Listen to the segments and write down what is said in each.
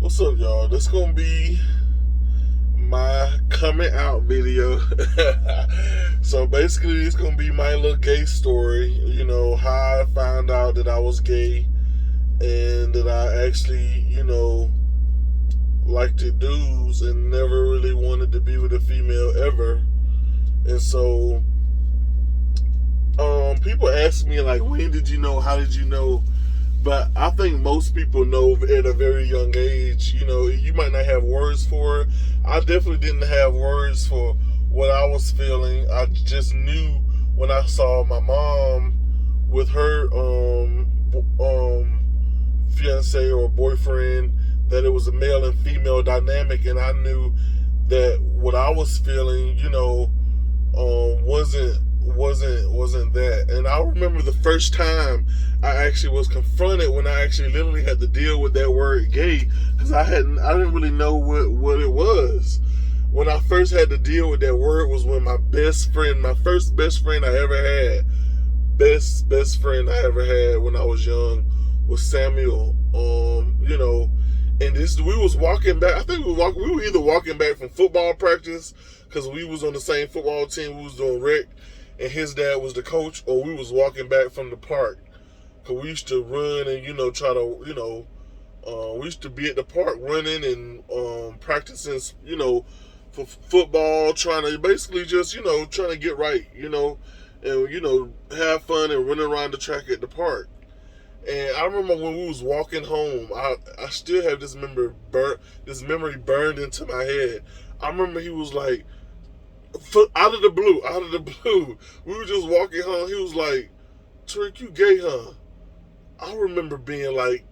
What's up, y'all? This gonna be my coming out video. So basically, it's gonna be my little gay story. You know, how I found out that I was gay and that I actually, liked the dudes and never really wanted to be with a female ever. And so, people ask me like, when did you know? How did you know? But I think most people know at a very young age. You might not have words for it. I definitely didn't have words for what I was feeling. I just knew when I saw my mom with her fiance or boyfriend that it was a male and female dynamic, and I knew that what I was feeling, wasn't that. And I remember the first time I actually was confronted when I actually literally had to deal with that word gay, because I didn't really know what it was. When I first had to deal with that word was when my first best friend I ever had, best friend I ever had when I was young was Samuel. And we was walking back. I think we were either walking back from football practice because we was on the same football team. We was doing rec, and his dad was the coach, or we was walking back from the park. Cause we used to run and try to we used to be at the park running and practicing for football, trying to basically just trying to get right, and have fun and running around the track at the park. And I remember when we was walking home, I still have this memory burned into my head. I remember he was like, out of the blue, we were just walking home. He was like, "Trick, you gay, huh?" I remember being like,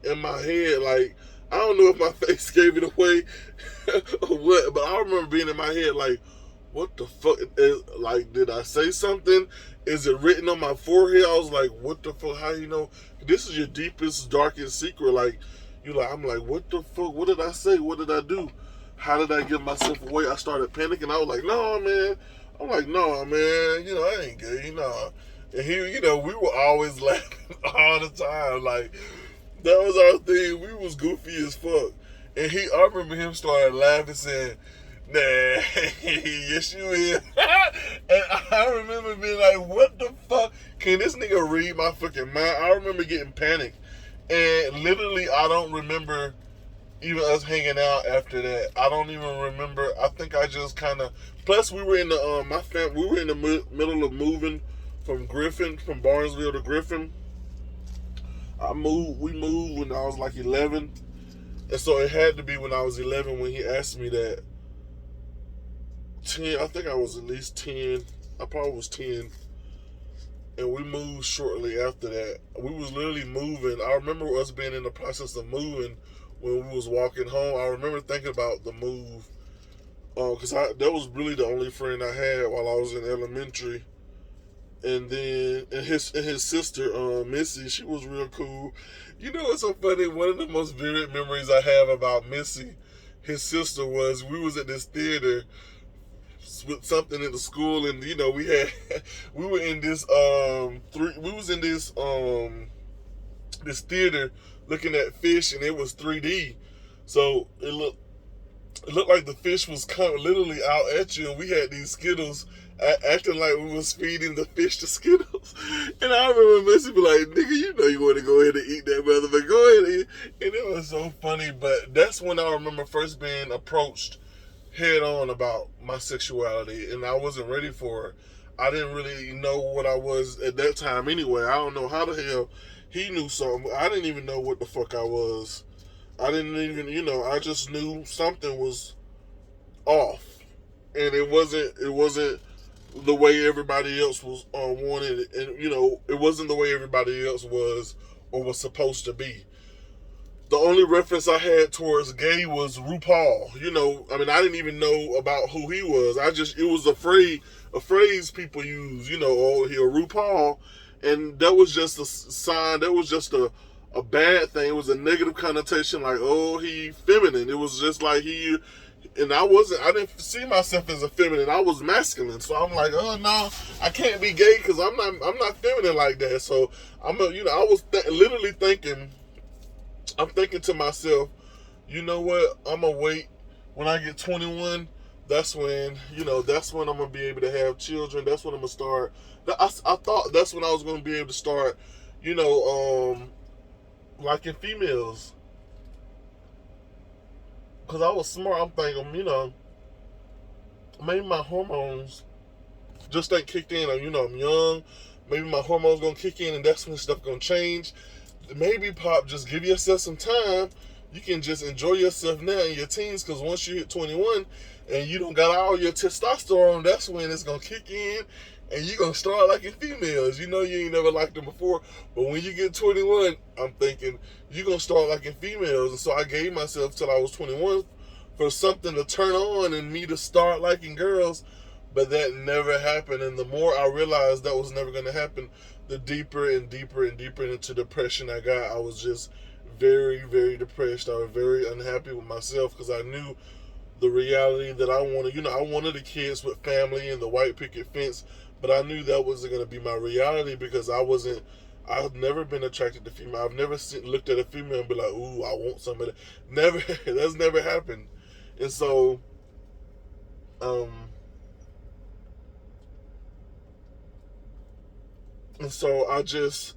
in my head, like, I don't know if my face gave it away or what, but I remember being in my head like, what the fuck? Like, did I say something? Is it written on my forehead? I was like, what the fuck? How you know? This is your deepest, darkest secret. Like, I'm like, what the fuck? What did I say? What did I do? How did I give myself away? I started panicking. I was like, no, man. I'm like, no, man. I ain't gay. No. And he, we were always laughing all the time. Like, that was our thing. We was goofy as fuck. And I remember him started laughing, saying, "Nah, yes you is." And I remember being like, what the fuck? Can this nigga read my fucking mind? I remember getting panicked. And literally, I don't remember even us hanging out after that. I don't even remember. I think I just kind of... Plus, we were in the, we were in the middle of moving from Barnesville to Griffin. We moved when I was like 11. And so it had to be when I was 11 when he asked me that. 10, I think I was at least 10. I probably was 10. And we moved shortly after that. We was literally moving. I remember us being in the process of moving when we was walking home. I remember thinking about the move. Because that was really the only friend I had while I was in elementary. And then his sister, Missy, she was real cool. What's so funny? One of the most vivid memories I have about Missy, his sister, was we was at this theater with something in the school, and we were in this this theater looking at fish, and it was 3D, so it looked like the fish was coming literally out at you, and we had these Skittles acting like we was feeding the fish the Skittles. And I remember Missy be like, "Nigga, you want to go ahead and eat that, brother, but go ahead and eat." And it was so funny. But that's when I remember first being approached head on about my sexuality, and I wasn't ready for it. I didn't really know what I was at that time anyway. I don't know how the hell he knew something. I didn't even know what the fuck I was. I didn't even, I just knew something was off. And it wasn't the way everybody else was wanted it. And, it wasn't the way everybody else was or was supposed to be. The only reference I had towards gay was RuPaul. I didn't even know about who he was. It was a phrase people use, "Oh, he a RuPaul." And that was just a sign, that was just a bad thing. It was a negative connotation, like, oh, he feminine. It was just like and I didn't see myself as a feminine. I was masculine. So I'm like, oh no, I can't be gay because I'm not feminine like that. So I was literally thinking, I'm thinking to myself, you know what, I'm gonna wait. When I get 21, that's when, that's when I'm gonna be able to have children. That's when I'm gonna start. I thought that's when I was gonna be able to start, you know, liking females. Cause I was smart. I'm thinking, maybe my hormones just ain't kicked in. I'm young. Maybe my hormones gonna kick in, and that's when stuff gonna change. Maybe, Pop, just give yourself some time. You can just enjoy yourself now in your teens, because once you hit 21 and you don't got all your testosterone, that's when it's gonna kick in, and you gonna start liking females. You ain't never liked them before, but when you get 21, I'm thinking you gonna start liking females. And so I gave myself till I was 21 for something to turn on and me to start liking girls, but that never happened. And the more I realized that was never gonna happen, the deeper and deeper and deeper into depression I got. I was just very, very depressed. I was very unhappy with myself because I knew the reality that I wanted. I wanted the kids with family and the white picket fence, but I knew that wasn't going to be my reality because I've never been attracted to female. I've never looked at a female and be like, ooh, I want some of that. Never. That's never happened. And so, I just,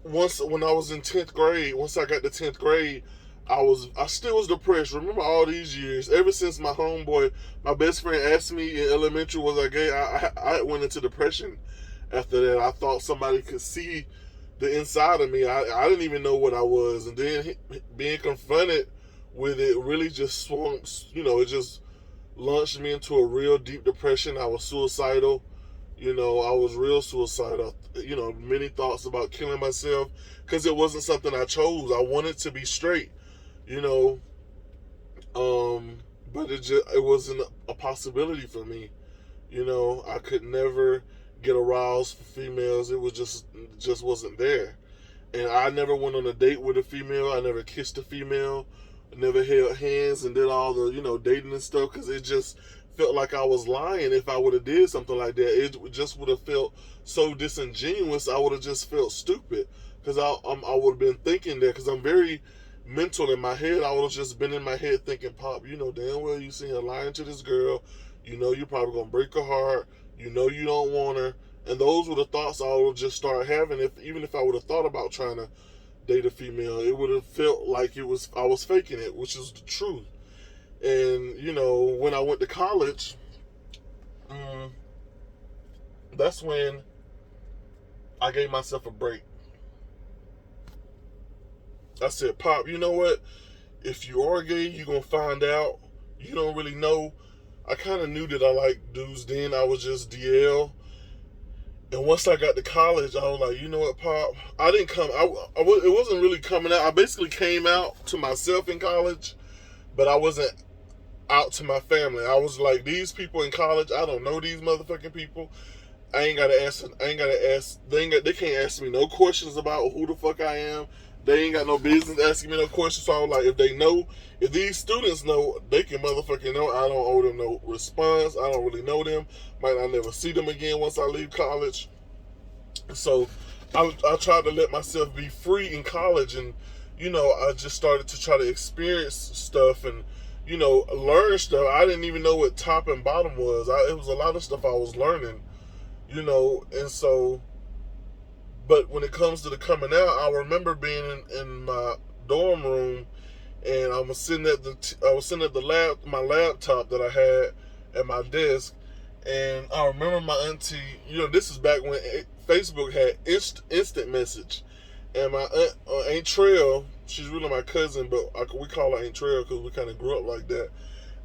when I was in 10th grade, once I got to 10th grade, I still was depressed. Remember all these years, ever since my homeboy, my best friend asked me in elementary, was I gay? I went into depression after that. I thought somebody could see the inside of me. I didn't even know what I was. And then being confronted with it really just swung, it just launched me into a real deep depression. I was suicidal. I was real suicidal. Many thoughts about killing myself because it wasn't something I chose. I wanted to be straight, but it wasn't a possibility for me. I could never get aroused for females. It was just wasn't there. And I never went on a date with a female. I never kissed a female. I never held hands and did all the, dating and stuff because it just felt like I was lying if I would have did something like that. It just would have felt so disingenuous. I would have just felt stupid because I would have been thinking that because I'm very mental in my head. I would have just been in my head thinking, Pop, damn well you seen her lying to this girl. You're probably going to break her heart. You don't want her. And those were the thoughts I would just start having. Even if I would have thought about trying to date a female, it would have felt like I was faking it, which is the truth. And, when I went to college, that's when I gave myself a break. I said, Pop, you know what? If you are gay, you're going to find out. You don't really know. I kind of knew that I liked dudes then. I was just DL. And once I got to college, I was like, you know what, Pop? I didn't come. It wasn't really coming out. I basically came out to myself in college, but I wasn't out to my family. I was like, these people in college, I don't know these motherfucking people. I ain't gotta ask. They can't ask me no questions about who the fuck I am. They ain't got no business asking me no questions. So I was like, if these students know, they can motherfucking know. I don't owe them no response. I don't really know them. Might not never see them again once I leave college. So I tried to let myself be free in college, and I just started to try to experience stuff and learn stuff. I didn't even know what top and bottom was. It was a lot of stuff I was learning, and so. But when it comes to the coming out, I remember being in my dorm room, and I was sitting at my laptop that I had at my desk, and I remember my auntie. This is back when Facebook had instant message, and my Aunt Trail, she's really my cousin, but we call her Aunt Trail because we kind of grew up like that.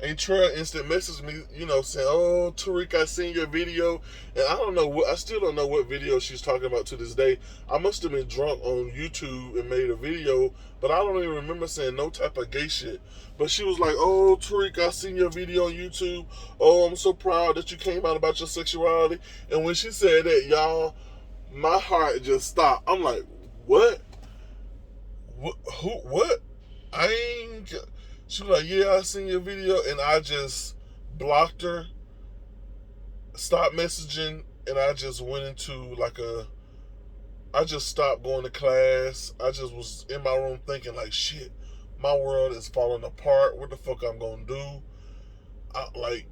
Aunt Trail instant messaged me, saying, "Oh, Tariq, I seen your video," and I still don't know what video she's talking about to this day. I must have been drunk on YouTube and made a video, but I don't even remember saying no type of gay shit. But she was like, "Oh, Tariq, I seen your video on YouTube. Oh, I'm so proud that you came out about your sexuality." And when she said that, y'all, my heart just stopped. I'm like, what? Who? What? I ain't. She was like, "Yeah, I seen your video," and I just blocked her, stopped messaging, and I just went into like a I just stopped going to class. I just was in my room thinking like, shit, my world is falling apart. What the fuck I'm gonna do? Like,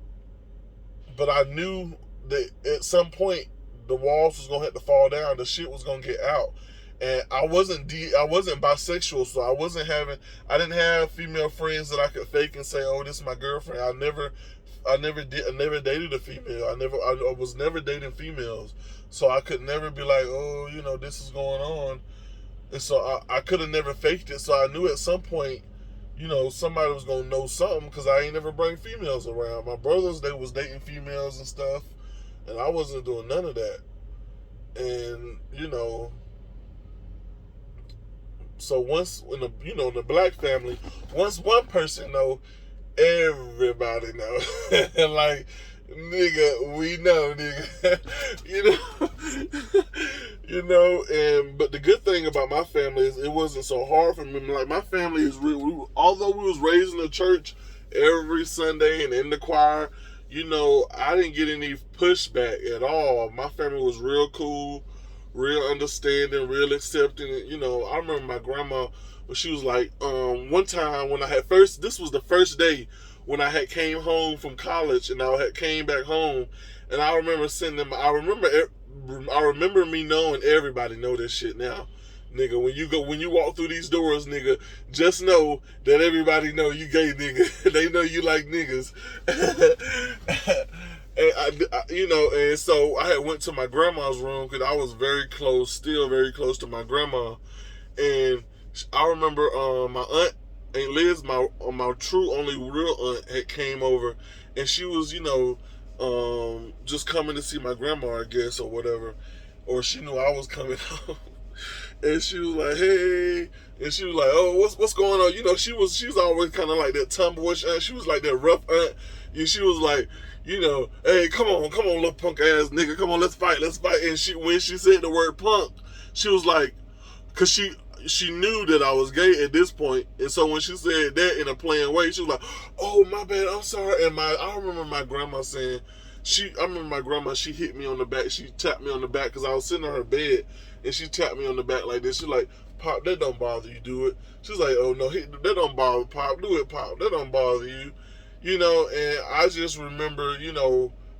but I knew that at some point the walls was gonna have to fall down. The shit was gonna get out. And I wasn't bisexual, so I didn't have female friends that I could fake and say, oh, this is my girlfriend. I never dated a female. I was never dating females. So I could never be like, oh, this is going on. And so I could have never faked it. So I knew at some point, somebody was gonna know something because I ain't never bring females around. My brothers, they was dating females and stuff, and I wasn't doing none of that. And so once in the black family, once one person know, everybody know. Like, nigga, we know, nigga. But the good thing about my family is it wasn't so hard for me. Like, my family is real. Although we was raised in the church every Sunday and in the choir, I didn't get any pushback at all. My family was real cool, real understanding, real accepting. I remember my grandma when she was like, one time when this was the first day when I had came home from college and I had came back home, and I remember sending them. I remember me knowing everybody know this shit now. Nigga, when you walk through these doors, nigga, just know that everybody know you gay, nigga. They know you like niggas. And so I had went to my grandma's room because I was still very close to my grandma. And I remember my aunt, Aunt Liz, my true only real aunt, had came over, and she was, just coming to see my grandma, I guess, or whatever. Or she knew I was coming home. And she was like, hey. And she was like, oh, what's going on? She was always kind of like that tomboyish aunt. She was like that rough aunt. And she was like, hey, come on, little punk ass nigga. Come on, let's fight. And when she said the word punk, she was like, because she knew that I was gay at this point. And so when she said that in a playing way, she was like, oh, my bad, I'm sorry. And I remember my grandma saying, she hit me on the back. She tapped me on the back because I was sitting on her bed, and she tapped me on the back like this. She's like, Pop, that don't bother you, do it. She's like, oh, no, that don't bother Pop. Do it, Pop. That don't bother you. And I just remember,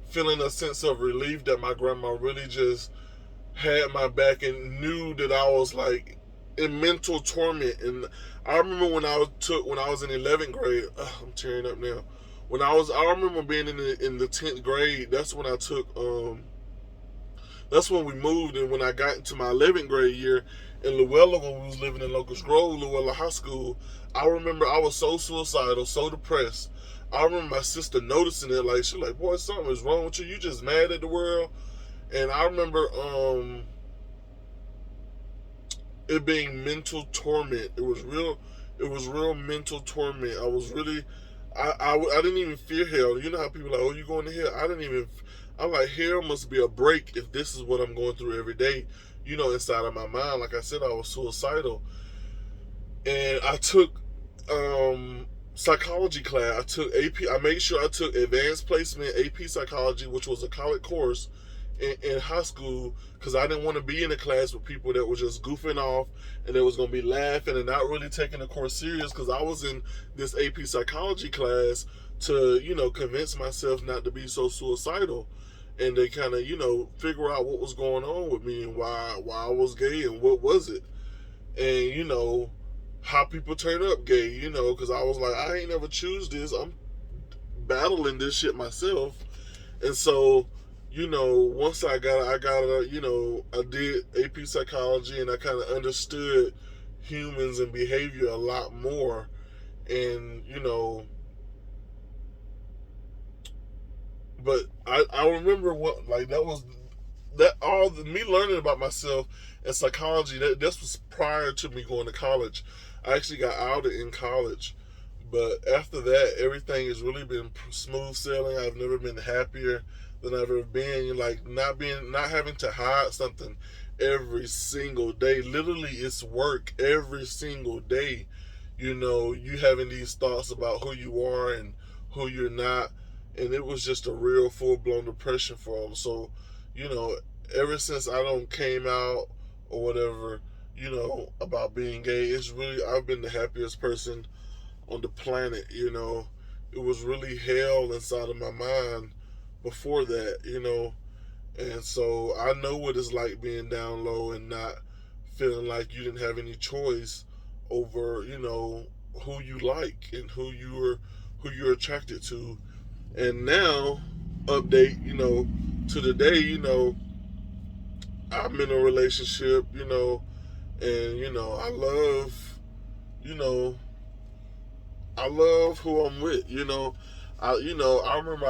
feeling a sense of relief that my grandma really just had my back and knew that I was like in mental torment. And I remember when I was in 11th grade, I'm tearing up now. I remember being in the 10th grade. That's when I took, that's when we moved. And when I got into my 11th grade year in Luella, when we was living in Locust Grove, Luella High School, I remember I was so suicidal, so depressed. I remember my sister noticing it, like, she's like, boy, something is wrong with you. You just mad at the world. And I remember it being mental torment. It was real mental torment. I was really, I didn't even fear hell. You know how people are like, oh, you going to hell? I'm like, hell must be a break if this is what I'm going through every day, inside of my mind. Like I said, I was suicidal. And I took psychology class. I took AP. I made sure I took advanced placement AP psychology, which was a college course in high school, because I didn't want to be in a class with people that were just goofing off and that was going to be laughing and not really taking the course serious, because I was in this AP psychology class to, convince myself not to be so suicidal. And they kind of, figure out what was going on with me and why I was gay and what was it. And, how people turn up gay, because I was like, I ain't never choose this. I'm battling this shit myself. And so, once I did AP psychology, and I kind of understood humans and behavior a lot more. And, but I remember me learning about myself and psychology, this was prior to me going to college. I actually got outed in college. But after that, everything has really been smooth sailing. I've never been happier than I've ever been. Like, not having to hide something every single day. Literally, it's work every single day. You having these thoughts about who you are and who you're not. And it was just a real full-blown depression for them. So, ever since I came out or whatever, about being gay. It's really, I've been the happiest person on the planet. It was really hell inside of my mind before that. And so I know what it's like being down low and not feeling like you didn't have any choice over, who you like and who you're attracted to. And now, update, to today, I'm in a relationship, and you know, I love who I'm with. I remember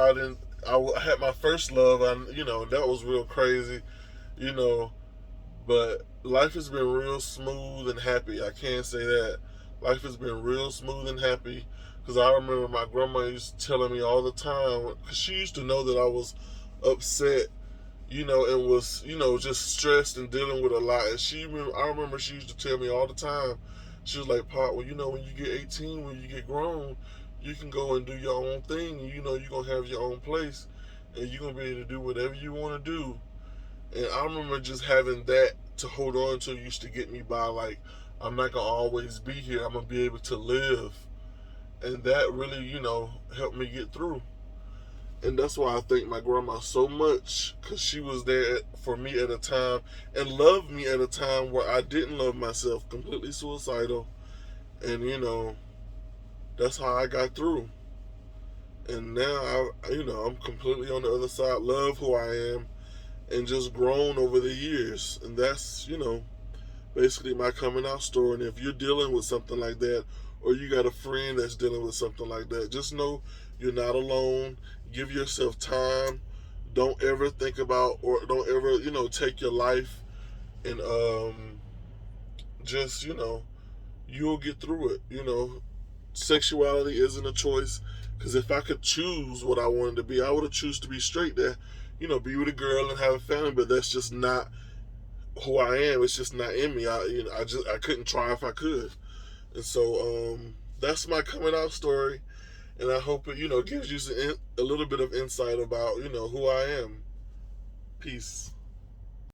I had my first love, and that was real crazy, you know, but life has been real smooth and happy. I can't say that. Life has been real smooth and happy because I remember my grandma used to telling me all the time because she used to know that I was upset, and was, just stressed and dealing with a lot. And I remember she used to tell me all the time. She was like, "Pop, well, when you get 18, when you get grown, you can go and do your own thing. And, you're gonna have your own place, and you're gonna be able to do whatever you want to do." And I remember just having that to hold on to used to get me by. Like, I'm not gonna always be here. I'm gonna be able to live, and that really, helped me get through. And that's why I thank my grandma so much, because she was there for me at a time and loved me at a time where I didn't love myself, completely suicidal. And that's how I got through. And now I'm completely on the other side, love who I am, and just grown over the years. And that's basically my coming out story. And if you're dealing with something like that, or you got a friend that's dealing with something like that, just know you're not alone. Give yourself time. Don't ever think about, or don't ever, take your life, and just, you'll get through it. Sexuality isn't a choice, because if I could choose what I wanted to be, I would have choose to be straight there, be with a girl and have a family. But that's just not who I am. It's just not in me. I couldn't try if I could. And so that's my coming out story, and I hope it gives you a little bit of insight about who I am. Peace.